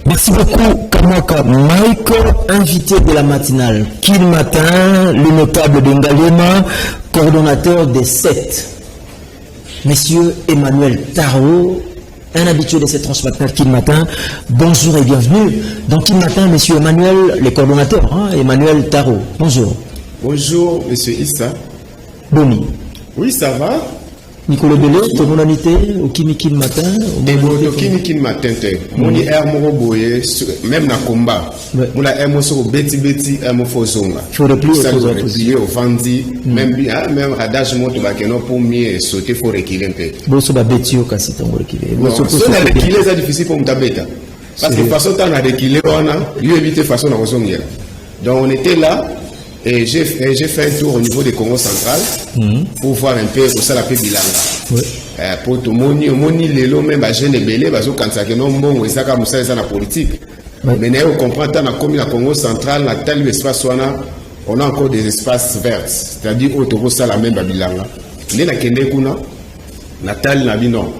Merci beaucoup, Kamaka Mike, invité de la matinale. Qu'il matin, le notable de Ngalema, coordonnateur des 7. Monsieur Emmanuel Tarot, un habitué de cette tranche matinale Qu'il matin. Bonjour et bienvenue. Dans Qu'il matin, monsieur Emmanuel, le coordonnateur, Emmanuel Tarot. Bonjour. Bonjour, monsieur Issa. Boni. Oui, ça va. Nicolas Belé, ton monanité, au Kimi matin. Au Kimi matin, mon boye, même na combat. Mon air sur beti air fozonga. Il faut replier au vendi, même radage monte bakeno pour mieux sauter, faut reculer un peu. Bon, ça va bêtir au cas si tu reculer. Si on a reculé, c'est difficile pour m'tabeta. Parce que façon t'en a reculé, on a lui éviter façon à rezonga. Donc on était là. Et j'ai fait un tour au niveau du Congo central pour voir un peu où ça la paix bilanga. Pour tout le monde, les lots même à jeune et belé, parce que quand ça que non bon, et ça comme ça c'est la politique. Mais nous comprenons dans la commune Congo central, dans tel espace on a encore des espaces verts, c'est-à-dire autour ça la même bilanga. Les na kende kuna, natal na bino,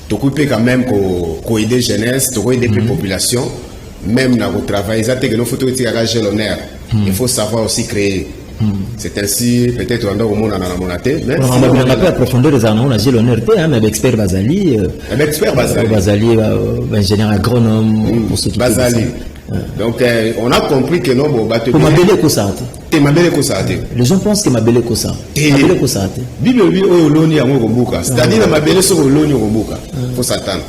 t'occuper quand même qu'on aider jeunesse, qu'on aider les populations. Même dans le travail, il faut tirer l'honneur. Il faut savoir aussi créer. C'est ainsi, peut-être, on a au monde en monaté. On a pas approfondir les annonces, on a l'honneur, mais expert Bazali. Expert Bazali, ingénieur agronome, pour ceux qui Bazali. Donc, on a compris que non, bon, pour m'abeler Kosa. Les gens pensent que m'abeler Kosa. M'abeler Kosa. Bible, au Loni, à Mogobuka. C'est-à-dire, m'abeler sur le Loni, Mogobuka. Faut s'attendre.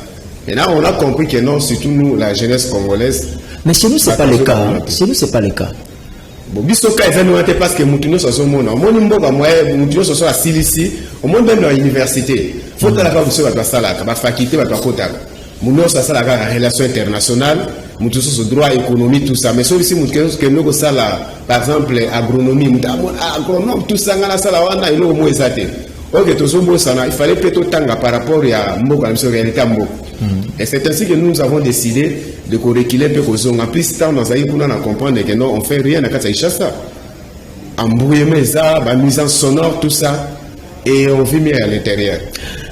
Maintenant, on a compris que non, surtout nous, la jeunesse congolaise. Mais chez nous, ce n'est pas le cas. Chez nous, ce n'est pas le cas. Bon, bisoka est venu parce que Moutinho soit son monde. Au monde, Moutinho soit à Silici, au monde même dans l'université. Il faut que la femme soit à Sala, à la faculté, à la Kota. Moutinho soit à la relation internationale, Moutinho soit au droit économique, tout ça. Mais sauf ici, Moutinho que nous sommes par exemple, agronomie, agronome, tout ça, dans la salle, on a au moins exaté. Ok, tout ça, il fallait plutôt tanga par rapport à Mboka, à la réalité Mboka. Et c'est ainsi que nous avons décidé de reculer un peu aux zones. En plus, tant nous avons compris que non, on ne fait rien à Katsaïchassa. Embrouiller la mise en sonore, tout ça, et on vit mieux à l'intérieur.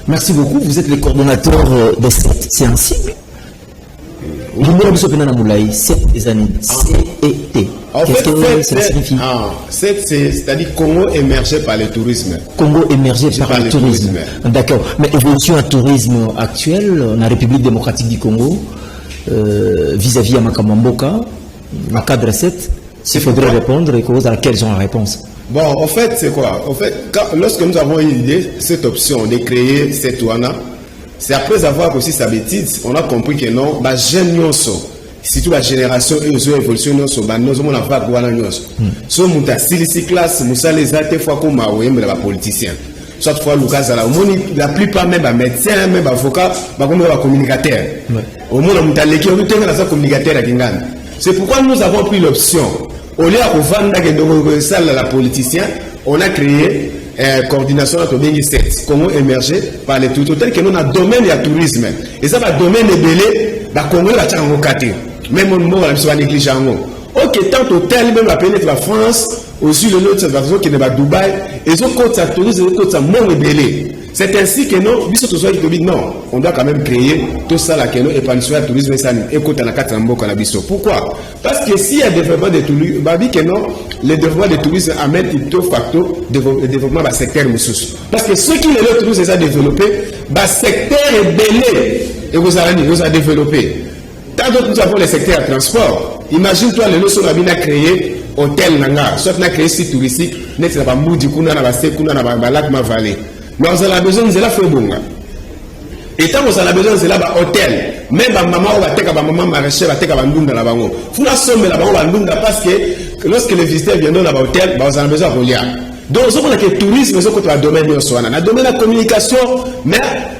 Merci beaucoup. Vous êtes le coordonnateur de cette. C'est un sigle. Le numéro de ce pénal à Moulaï, 7 années. CET. Qu'est-ce que ça signifie? C'est-à-dire Congo émergé par le tourisme. Congo émergé par le tourisme. D'accord. Mais évolution à tourisme actuel dans la République démocratique du Congo, vis-à-vis à Makamamboka, dans le cadre 7, s'il faudrait répondre et à laquelle ils ont la réponse. Bon, en fait, c'est quoi? En fait, lorsque nous avons eu l'idée, cette option de créer cette ouana, c'est après avoir aussi sa bêtise, on a compris que non, bah, jeune nyonso, surtout la génération et les évolutions nyonso, bah, nous avons la vague ouana nyonso. So, mouta, si classe, moussa les a fois comme les politiciens. Soit fois, Lucas, la plupart même, bah, médecins, même, avocats, bah, comme les communicateurs. Au monde, mouta, l'équipe, nous tenons la communicateur à Kingan. C'est pourquoi nous avons pris l'option. Au lieu de vendre la politicien, on a créé coordination entre Bengi 7. Comment émerger par les tout tel que nous avons domaine du tourisme. Et ça va domaine de belé, bah Congo va t'en recater. Même on mot va négliger en haut. Ok, tant hôtel même va pénétrer la France, aussi le nôtre cette façon qui n'est pas Dubaï, et ils ont côté ça tourisme, ils ont côté ça mon belé. C'est ainsi que non, non, on doit quand même créer tout ça là que nous épanouissons le tourisme et écoute la carte en boca la biso. Pourquoi? Parce que s'il y a développement de tourisme, bah dit que non, le développement de tourisme amène plutôt facteur le développement du secteur moussous. Parce que ceux qui le tourisme les a développé, bah secteur est belé et vous avez développé. Tant que nous avons le secteur de transport, imagine-toi le leçon a créé hôtel nanga, soit on a créé site touristique, n'est-ce pas moudi kuna na basse kuna na balak ma vallée. Mais on a besoin de la bonga. Et tant qu'on a besoin de la hôtel, même maman va take maman maraîcher va take bandunda la bango. Faut la somme la bango bandunda parce que lorsque les visiteurs viennent dans l'hôtel, on a besoin de relier. Donc on a que tourisme, mais on a domaine de soin, na domaine de communication, mais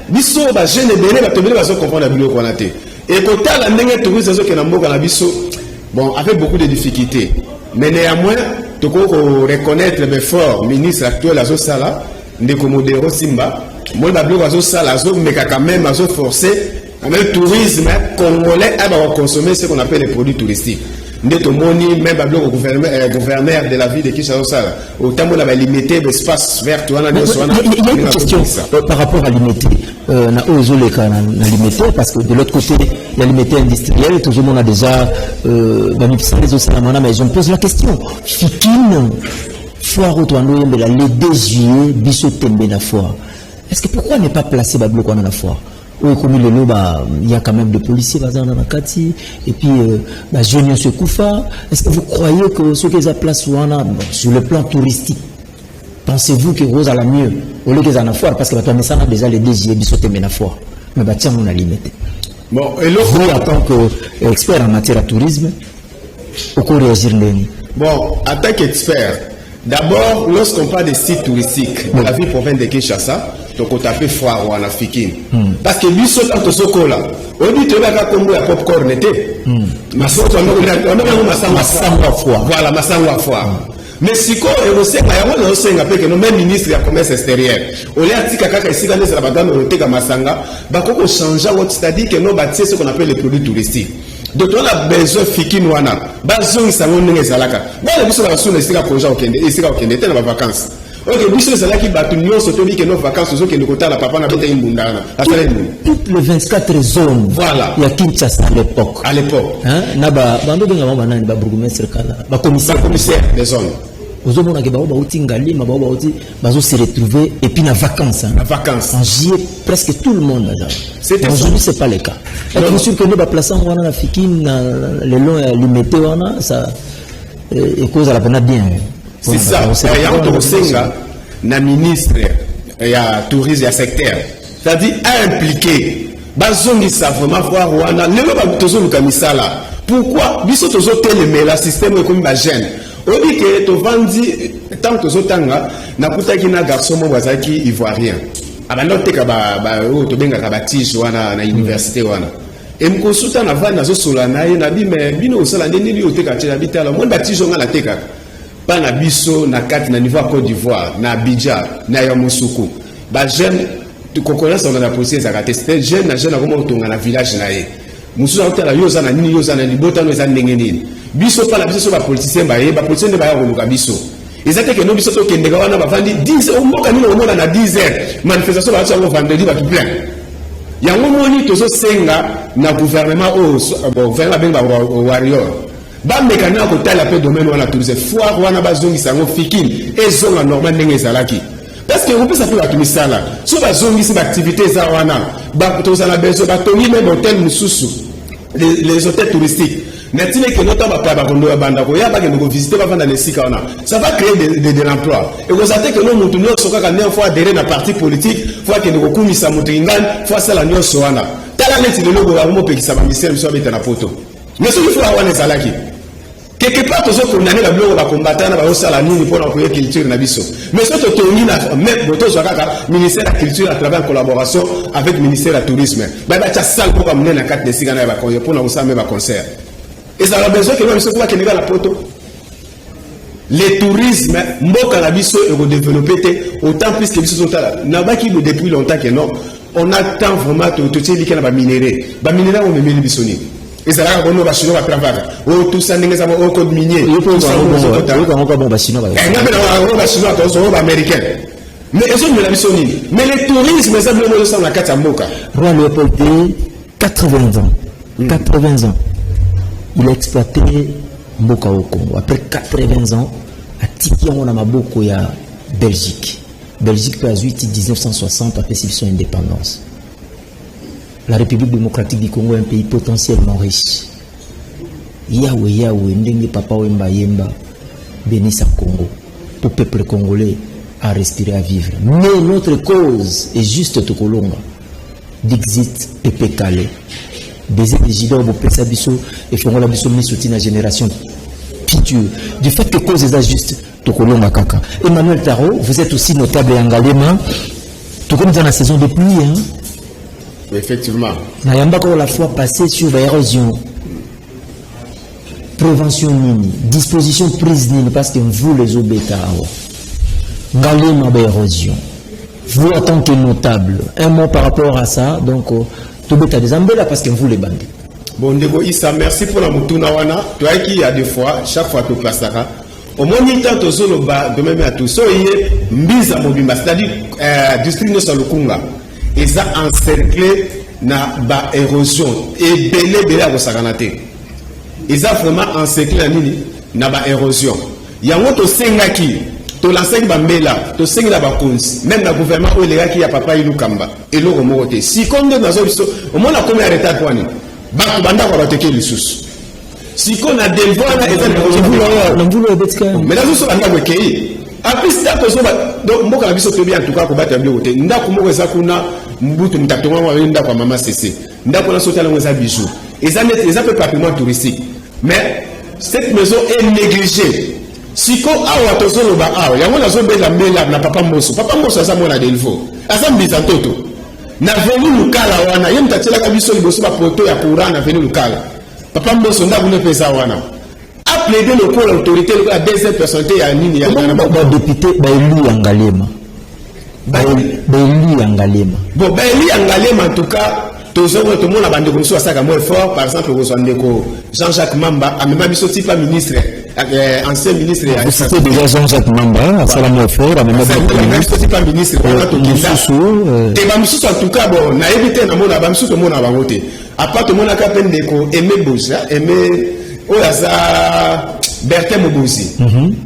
biso ba jeune belé va tomber va se comprendre la bio qu'on a été. Et quand la ndenge tourisme que na mboka na biso, bon avec beaucoup de difficultés. Mais néanmoins, tu peux reconnaître le fort ministre actuel à Zosala. Ndeko Modero Simba, moi la bloc azo sala azo mais quand même azo forcé, le tourisme congolais a consommer ce qu'on appelle les produits touristiques. Ndeto moni même la bloc gouverneur de la ville de Kinshasa, autant on va limiter l'espace vert. Il y a une question par rapport à limiter. na ozoleka na limité parce que de l'autre côté il y a limité industriel tout le monde a déjà les autres mais je me pose la question Fikine foire au toano yembela le 2 juillet biso tembe na foire est-ce que pourquoi ne pas placer bablo kwa na foire comme il y a quand même des policiers dans la Kati et puis la jeune se Koufa. Est-ce que vous croyez que ce qu'ils place sur le plan touristique, pensez-vous que Rose a la mieux au lieu qu'ils en a foire parce que la ça a déjà les désirs de sauter mais la foire. Mais bah tiens on a limité. Bon et l'autre vous en tant qu'expert en matière de tourisme, au cours réagir l'année. Bon en tant qu'expert, d'abord lorsqu'on parle des sites touristiques de la ville province de Kinshasa. Donc on tape foire ou en Afrique. Parce que lui seul dans ce cas là, on dit que tu vas comme la popcorn était. Ma soeur on a foire. Voilà ma sangwa foire. Mais si quoi et aussi on sait que nos même ministre du commerce extérieur. On les articles kaka ici dans les abagano on teka masanga, ba ko changer c'est-à-dire que nos bâtir ce qu'on appelle les produits touristiques. Donc on a besoin fikine wana. Ba zone ça on nge zalaka. Ba le biso la sous les sika projet okende, ici okende tena ba vacances. Ok, biso c'est là qui bat une nuance autour que nos vacances sont que nous côté la papa na bête imbundana. Toutes les 24 zones. Voilà. Il y a Kinshasa à l'époque. À l'époque. Hein? Na ba bando benga mama nani ba bourgmestre kala. Ba commissaire des zones. Aux hommes on a ba uti ngali ma ba uti bazo se retrouver et puis na vacances. La vacances. En juillet presque tout le monde là. Aujourd'hui c'est pas le cas. Est-ce sûr que nous ba placer on na fikine le long limité on ça et cause à la peine bien. C'est ça. Il y a un senga na ministre il y a tourisme il y a secteur. C'est-à-dire impliqué. Bazongi ça vraiment voir wana ne va pas toujours le kamisala. Pourquoi biso toujours télémé la système comme ba jeune. On dit que to vandi tant que zotanga na kutaki na garçon mo wazaki ivoirien. Abanote ka ba to benga ka batige wana na université wana. Et mkosuta na vana zo solana na bi mais bino osala ndeni li oteka tela bitala mo batige nga la teka. Na biso na kati na niveau à Côte d'Ivoire na Abidjan na Yamoussoukro ba jeune tu connais on a la police za tester jeune na jeune comme on na village na ye musuza otala yoza na nini yoza na libota no za ndenge nini biso pa la biso ba politicien ba politicien ba ya ko biso ezate que no biso to kendeka wana ba vandi 10 au moka ni omona na 10 heures manifestation ba tsa vendredi ba tout plein yango moni tozo senga na gouvernement au gouvernement benga warrior ba mekana ko tala pe domaine wana tourisme foire wana bazongi sango fikine ezonga normal ndenge ezalaki parce que on peut s'appeler la misala so bazongi ces activités za wana ba tozala besoin ba tongi même hôtel mususu les hôtels touristiques maintenant que notre ba ba kondo banda ko ya ba ke nous visiter ba vanda les sika wana ça va créer de l'emploi et vous savez que nous mutu nyo soka ka ne fois adhérer na parti politique fois que nous kumisa mutu ingani fois ça la nyo so wana tala neti le logo ba mo pe ki sa ba misel so beta na poto mais ce qu'il faut avoir les alaki quelque part tous autres condamnés la bloc va combattre na ba osala nini pour la culture na biso mais ce que toni na même boto zo kaka ministère de la culture à travers collaboration avec ministère du tourisme ba cha salle pour amener na carte de sigana ba pour na osala même ba concert et ça a besoin que même ce pour que la poto le tourisme mboka na biso et redévelopper autant plus que biso sont là na ba qui depuis longtemps que non on attend vraiment tout ce qui est ba minerai on me met bisoni et ça là on va chinois va travailler oh tout ça n'engage pas au code minier tout ça on va chinois va américain mais ils ont la bisoni mais le tourisme ça veut dire ça la carte mboka Roi Léopold 80 ans il a exploité mboka au Congo après 80 ans à tiki on a maboko ya Belgique peut avoir 1960 après son indépendance. La République démocratique du Congo est un pays potentiellement riche. Yahweh, ndenge papa wemba yemba, bénisse à Congo. Pour le peuple congolais à respirer, à vivre. Mais notre cause est juste Tokolonga. Dixit Pepe Kale. Baiser des gidons, vous pensez à Bissot, et feront la Bissot, mais soutien à la génération future. Du fait que cause est juste Tokolonga Kaka. Emmanuel Tarot, vous êtes aussi notable et engalément. Tout comme dans la saison de pluie, hein. Effectivement. Nous avons la fois passé sur l'érosion. Prévention nini, disposition prise nini, parce que vous les obétez. Galé ma érosion. Vous en tant que notable, un mot par rapport à ça, donc tout bêta des ambela parce que vous les bandez. Bon, Ndego Issa, merci pour la moutuna wana. Tu vois qu'il y a des fois, chaque fois que tu passes là, au moins il y a tout de même à tout ça, il y a mise à mobile, c'est-à-dire district de Salukunga. eza encerclé na ba érosion et belé à Saganate. Ils ont vraiment encerclé la nini na ba érosion. Yango to sengaki to lansaki bambela to sengila bakonzi même na gouvernement o leka ki ya papa ilu kamba eloko moko te. Si konde nazo biso au moins la combien retard kwani ba banda kwa bateke lisusu. Si kon a delvoir na eza na mvulo betka. Mais là so banda kwa kei. Après ça ko so ba donc mboka na biso to bien en tout cas ko batya bio te. Ndako moko eza kuna mbutu mtatonga wa ndako kwa mama CC. Ndako na sota la ngeza bijou. Eza net eza peu patrimoine touristique. Mais cette maison est négligée. Si ko awa tozolo ba awa yango nazo bela mela na papa Moso asa mona delvo asa mbiza toto na venu lukala wana yem tatela kabiso liboso ba poto ya courant na venu lukala papa Moso ndaku ne pesa wana a plaidé le pour l'autorité la deuxième personnalité ya nini ya ba député ba élu Angalema ba élu Angalema bon ba élu Angalema en tout cas tout le monde a bandé comme ça ça moins fort par exemple Jean-Jacques Mamba a même biso type ministre ancien ministre c'était déjà Jean-Jacques Mamba ça la moins fort a même type ministre et ba miso en tout cas bon na éviter na mona ba miso to mona ba ngote à part to mona ka pende ko aimer boza aimer oyaza Bertin Mobozi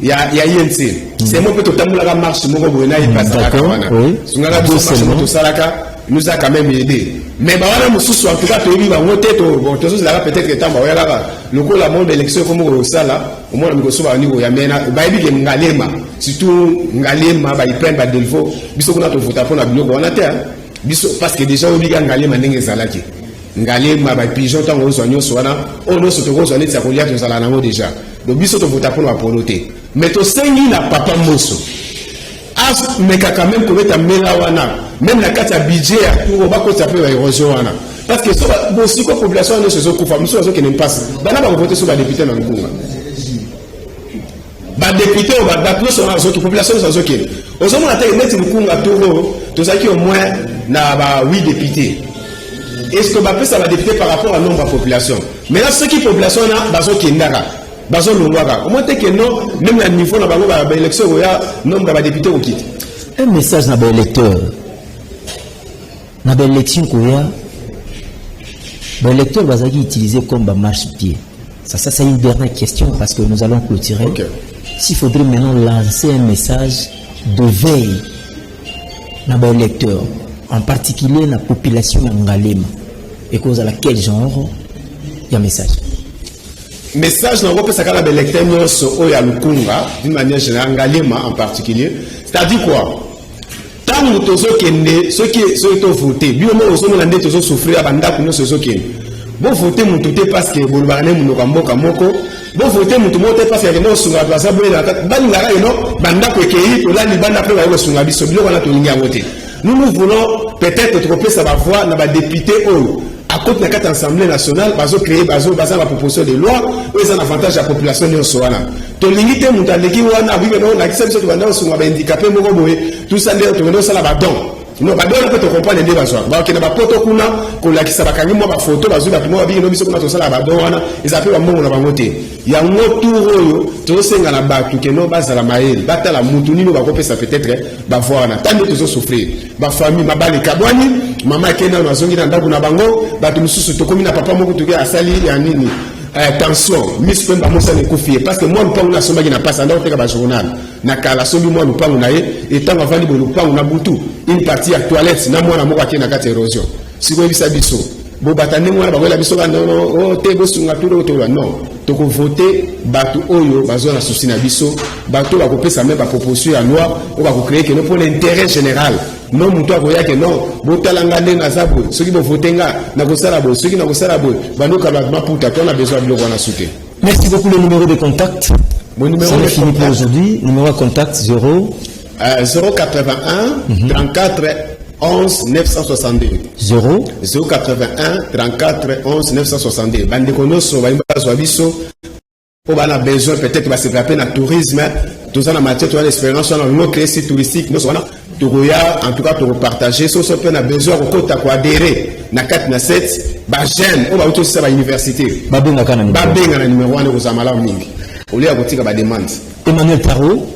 ya INC c'est moi peut tamula ka marche moko boena il passe la kawana sungala to salaka nous a quand même aidé. Mais voilà, nous sommes en tout cas, tu vas voter, peut-être que tu vas le coup la monde d'élection comme au Sala, au moins nous sommes à niveau Yamena, Baby Ngalema, surtout Ngalema, ils prennent pas Delvo, bisous qu'on a tout voté pour la bio, on a terre, parce que déjà, on dit Ngalema n'est Zalaki. Ngalema, pigeon, tant qu'on soigne, soit on ne se trouve sur les Sakolia, nous allons déjà. Donc, bisous, tu votes pour la poloté. Mais tu sais, il n'a pas Mosso. Mais quand même pour mettre melawana même la carte à budget pour pas qu'on s'appelle érosion wana parce que ça aussi quoi population ne se sont coupa monsieur qui n'aime pas bana va voter sur la député dans Ngunga ba député ou ba plus sur la population sur qui aux hommes la tête mettre Ngunga tout ça qui au moins na ba 8 députés est-ce que ba peut ça va député par rapport à nombre de population mais là ce qui population na bazo qui ndaka bazo longwaka au moins que non même à niveau na bango ba élection il y a nombre de députés au quitte un message na ba électeur na ba élection ko ya ba électeur bazaki utilisé comme ba marche-pied ça c'est une dernière question parce que nous allons clôturer s'il faudrait maintenant lancer un message de veille na ba électeur en particulier la population Ngalema et cause à laquelle genre il y a un message na ngope sakala ba électeur nyonso oya lukunga d'une manière générale Ngalema en particulier c'est-à-dire quoi tant nous tozo kende ceux qui ont voté bien moi aussi on a ndé tozo souffrir abanda kuno sozo kende bon voter mutu te parce que bolobane munoka mboka moko bon voter mutu mote parce que no sunga baza bola bani ngara no banda ko kei to la libanda pe ba sunga biso bilo wana to linga voter nous voulons peut-être troper ça va voir na ba député o à côté de la Assemblée nationale, bazo créer bazo la proposition de loi, où ils ont un avantage à la population de Soana. To limiter mutaleki wana oui non na kisa biso to banda sunga ba handicapé moko boye tout ça ndé to banda sala ba don. Non ba don peut te comprendre ndé bazo. Ba ke na ba poto kuna ko la kisa ba kangi mo ba photo bazo ba mo ba bi no biso kuna to sala ba don wana ils appellent ba mbongo na bango te. Ya ngoturo oyo to senga na ba tu ke no bazala mael batala mutu nino ba kopesa peut-être ba voir tant de to souffrir. Ba famille mabale kabwani mama kena na zongi na ndaku na bango batu mususu to komi na papa moko to ke asali ya nini attention miss pemba mosa ne kufie parce que moi lupango na somba na passe ndako teka ba journal na kala sombi moi lupango na ye etant avandi bo lupango na butu une partie à toilette na mwana moko akena kati érosion siko bisa biso bo batane mwana bakola biso ka non o te bo sunga turo to non to ko voter batu oyo bazo na souci na biso batu ba ko pesa même ba proposition ya loi o ba ko créer que non pour l'intérêt général non mutu akoya ke non botalanga ndenga zabo soki bo votenga na kosala bo soki na kosala bo banoka ba maputa to na besoin biloko na souté. Merci beaucoup. Le numéro de contact mon numéro de fini pour aujourd'hui. Numéro de contact 081 34 11 962 081 34 11 962 bande konoso ba imba biso pour a besoin peut-être va se préparer dans tourisme tout ça en matière de l'expérience on a une créer site touristique nous on a en tout cas pour partager so so peine a besoin ko kota ko adhérer na 4 na 7 ba jeune on va aussi ça ba université ba benga na numéro 1 ko zamala mingi au lieu ko tika ba demande. Emmanuel Tarot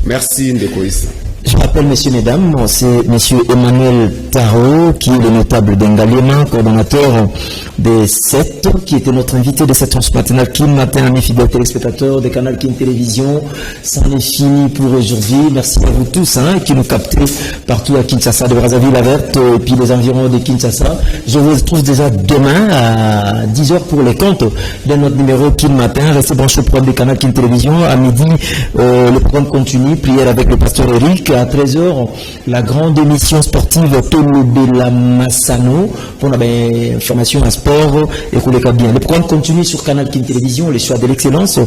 merci Ndeko Issa. Je rappelle, messieurs, mesdames, c'est monsieur Emmanuel Tarot, qui est le notable d'Engalema, coordonnateur des 7, qui était notre invité de cette once matinale Kin Matin, mes fidèles téléspectateurs des canaux Kin Télévision. Ça en est fini pour aujourd'hui. Merci à vous tous qui nous captez partout à Kinshasa, de Brazzaville, la Verte, et puis les environs de Kinshasa. Je vous retrouve déjà demain à 10h pour les comptes de notre numéro Kin Matin. Restez branchés au programme des canaux Kin Télévision. À midi, le programme continue, prière avec le pasteur Eric. À 13h, la grande émission sportive Tolo de la Massano pour la information à sport et pour les cas bien. Le programme continue sur Canal Kin Télévision, les choix de l'excellence.